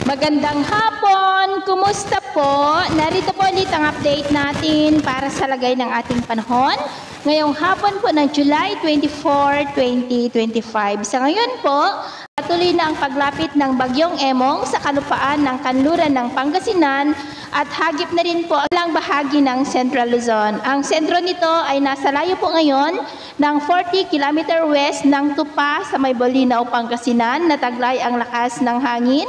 Magandang hapon! Kumusta po? Narito po ulit ang update natin para sa lagay ng ating panahon. Ngayong hapon po ng July 24, 2025. Sa ngayon po, patuloy na ang paglapit ng Bagyong Emong sa kalupaan ng kanluran ng Pangasinan at hagip na rin po ang bahagi ng Central Luzon. Ang sentro nito ay nasa layo po ngayon ng 40 km west ng Tupa sa may Bolinao, Pangasinan na taglay ang lakas ng hangin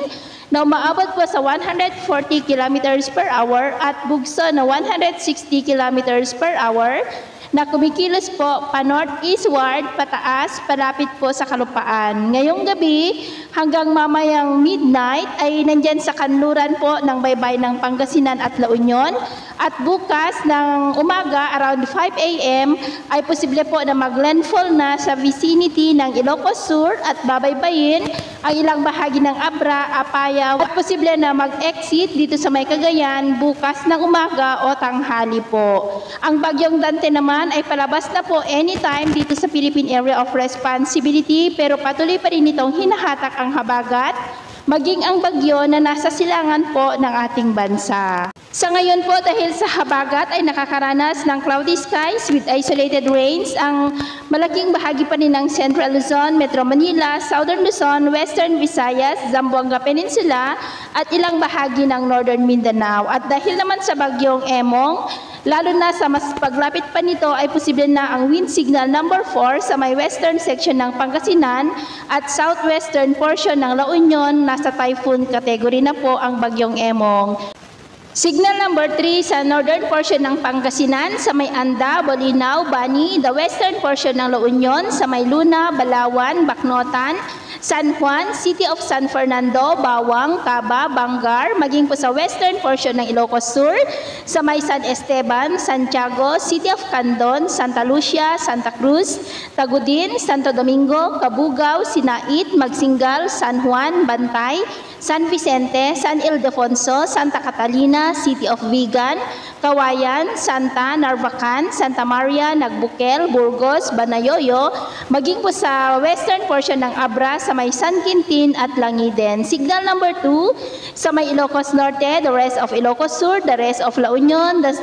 na umaabot po sa 140 km per hour at bugso na 160 km per hour na kumikilos po pa-northeastward, pataas, palapit po sa kalupaan. Ngayong gabi hanggang mamayang midnight ay nandyan sa kanluran po ng baybay ng Pangasinan at La Union. At bukas ng umaga around 5 a.m. ay posible po na mag-landfall na sa vicinity ng Ilocos Sur at babaybayin ang ilang bahagi ng Abra, Apayao at posible na mag-exit dito sa may Cagayan bukas ng umaga o tanghali po. Ang bagyong Dante naman ay palabas na po anytime dito sa Philippine Area of Responsibility pero patuloy pa rin itong hinahatak ang habagat maging ang bagyo na nasa silangan po ng ating bansa. Sa ngayon po dahil sa habagat ay nakakaranas ng cloudy skies with isolated rains ang malaking bahagi pa rin ng Central Luzon, Metro Manila, Southern Luzon, Western Visayas, Zamboanga Peninsula at ilang bahagi ng Northern Mindanao. At dahil naman sa bagyong Emong, lalo na sa mas paglapit pa nito ay posible na ang wind signal number 4 sa may western section ng Pangasinan at southwestern portion ng La Union nasa typhoon category na po ang bagyong Emong. Signal number 3 sa northern portion ng Pangasinan sa may Anda, Bolinao, Bani, the western portion ng La Union sa may Luna, Balawan, Bacnotan, San Juan, City of San Fernando, Bawang, Caba, Bangar, maging po sa western portion ng Ilocos Sur, sa may San Esteban, Santiago, City of Candon, Santa Lucia, Santa Cruz, Tagudin, Santo Domingo, Cabugao, Sinait, Magsingal, San Juan, Bantay, San Vicente, San Ildefonso, Santa Catalina, City of Vigan, Kawayan, Santa, Narvacan, Santa Maria, Nagbukel, Burgos, Banayoyo, maging po sa western portion ng Abra sa may San Quintin at Langiden. Signal number 2 sa may Ilocos Norte, the rest of Ilocos Sur, the rest of La Union, the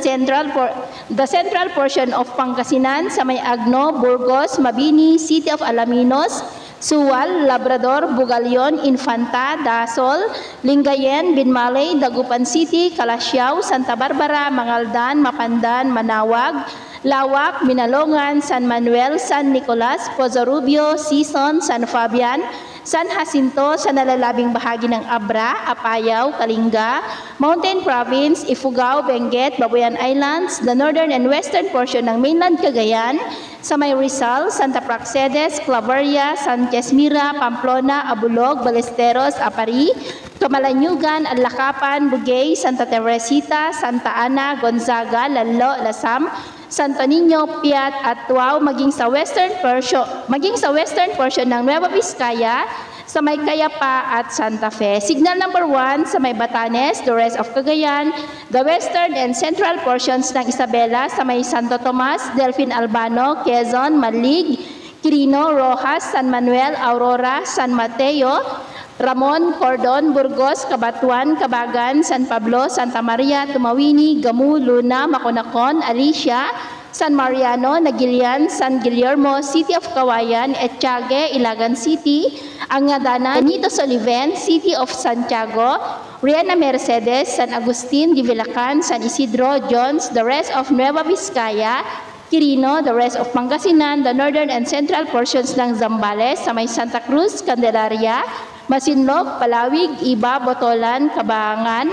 central portion of Pangasinan sa may Agno, Burgos, Mabini, City of Alaminos, Suwal, Labrador, Bugalyon, Infanta, Dasol, Lingayen, Binmalay, Dagupan City, Calasiao, Santa Barbara, Mangaldan, Mapandan, Manawag, Lawak, Minalongan, San Manuel, San Nicolas, Pozo Rubio, Sison, San Fabian, San Jacinto sa nalalabing bahagi ng Abra, Apayao, Kalinga, Mountain Province, Ifugao, Benguet, Babuyan Islands, the northern and western portion ng mainland Cagayan, sa may Rizal, Santa Praxedes, Claveria, Sanchez Mira, Pamplona, Abulog, Balesteros, Apari, Camalanyugan, Alacapan, Bugay, Santa Teresita, Santa Ana, Gonzaga, Lalo, Lasam, Santo Niño, Piat at Tuao maging sa western portion ng Nueva Vizcaya, sa may Cayapa at Santa Fe. Signal number 1 sa may Batanes, the rest of Cagayan, the western and central portions ng Isabela sa may Santo Tomas, Delfin Albano, Quezon, Malig, Quirino, Rojas, San Manuel, Aurora, San Mateo, Ramon, Cordon, Burgos, Cabatuan, Cabagan, San Pablo, Santa Maria, Tumawini, Gamu, Luna, Maconacon, Alicia, San Mariano, Nagilian, San Guillermo, City of Kawayan, Etchage, Ilagan City, Angadana, Benito Soliven, City of Santiago, Riana Mercedes, San Agustin, Divilacan, San Isidro, Jones, the rest of Nueva Vizcaya, Quirino, the rest of Pangasinan, the northern and central portions ng Zambales, sa may Santa Cruz, Candelaria, Masinloc, Palawig, Iba, Botolan, Cabangan,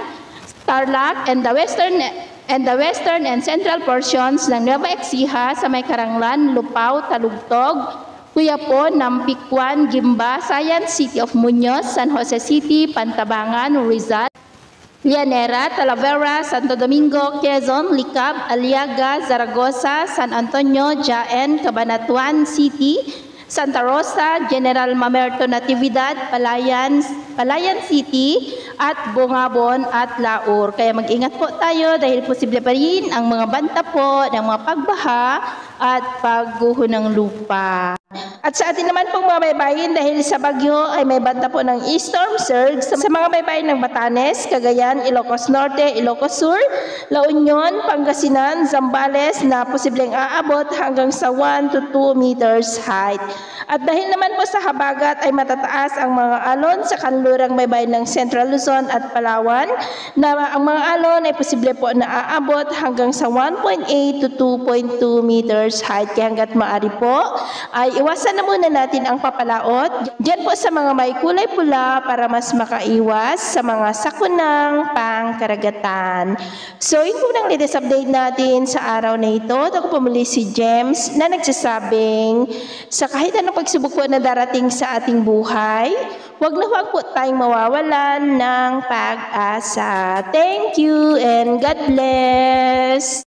Tarlac, and the western and central portions ng Nueva Ecija sa may Karanglan, Lupao, Talugtog, Cuyapon, Nampikwan, Gimba, Sayan, City of Muñoz, San Jose City, Pantabangan, Rizal, Llanera, Talavera, Santo Domingo, Quezon, Licab, Aliaga, Zaragoza, San Antonio, Jaen, Cabanatuan City, Santa Rosa, General Mamerto Natividad, Palayan City, at Bungabon at Laur. Kaya mag-ingat po tayo dahil posible pa rin ang mga banta po ng mga pagbaha at pagguho ng lupa. At sa atin naman pong mga baybayin, dahil sa bagyo ay may banta po ng storm surge sa mga baybayin ng Batanes, Cagayan, Ilocos Norte, Ilocos Sur, La Union, Pangasinan, Zambales na posibleng aabot hanggang sa 1 to 2 meters height. At dahil naman po sa habagat ay matataas ang mga alon sa kanlurang baybayin ng Central Luzon at Palawan na ang mga alon ay posible po na aabot hanggang sa 1.8 to 2.2 meters height. Kaya hanggat maaari po ay iwasan na muna natin ang papalaot dyan po sa mga may kulay pula para mas makaiwas sa mga sakunang pangkaragatan. So yun po ang latest update natin sa araw na ito. Ako po muli si James na nagsasabing sa kahit anong pagsubok po na darating sa ating buhay, huwag na huwag po tayong mawawalan ng pag-asa. Thank you and God bless!